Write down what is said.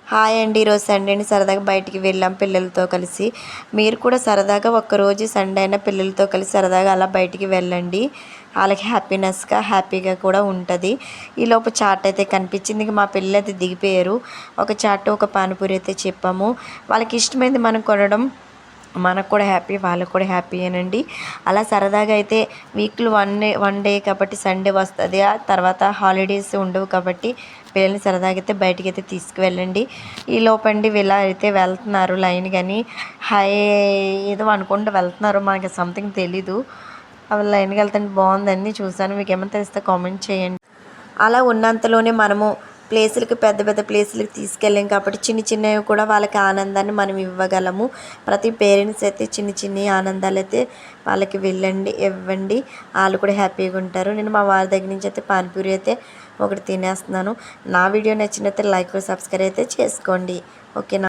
Hi అండి. ఈరోజు Sunday అండి. సరదాగా బయటికి వెళ్ళాం పిల్లలతో కలిసి. మీరు కూడా సరదాగా ఒక్కరోజు సండే అయినా పిల్లలతో కలిసి సరదాగా అలా బయటికి వెళ్ళండి. వాళ్ళకి హ్యాపీగా కూడా ఉంటుంది. ఈలోపు చాట్ అయితే కనిపించింది. ఇంక మా పిల్లలైతే దిగిపోయారు. ఒక చాట్ ఒక పానీపూరి అయితే చెప్పాము. వాళ్ళకి ఇష్టమైంది మనం కొనడం మనకు కూడా హ్యాపీ, వాళ్ళకు కూడా హ్యాపీయేనండి. అలా సరదాగా అయితే వీక్‌లో వన్ డే కాబట్టి సండే వస్తది. ఆ తర్వాత హాలిడేస్ ఉండవు కాబట్టి పిల్లల్ని సరదాగా అయితే బయటికైతే తీసుకువెళ్ళండి. ఈలోపండి ఇలా అయితే వెళ్తున్నారు లైన్‌గని. హాయ్ ఏదో అనుకుంటూ వెళ్తున్నారు. మనకి సంథింగ్ తెలీదు. అవి లైన్‌గా వెళ్తుంటే బాగుందండి చూసాను. మీకేమైనా తెలిస్తే కామెంట్ చేయండి. అలా ఉన్నంతలోనే మనము పెద్ద పెద్ద ప్లేసులకి తీసుకెళ్ళాం కాబట్టి చిన్న చిన్నవి కూడా వాళ్ళకి ఆనందాన్ని మనం ఇవ్వగలము. ప్రతి పేరెంట్స్ అయితే చిన్న చిన్ని ఆనందాలైతే వాళ్ళకి ఇవ్వండి. వాళ్ళు కూడా హ్యాపీగా ఉంటారు. నేను మా వారి దగ్గర నుంచి అయితే పానీపూరి అయితే ఒకటి తినేస్తున్నాను. నా వీడియో నచ్చినైతే లైక్ సబ్స్క్రైబ్ అయితే చేసుకోండి. ఓకేనా.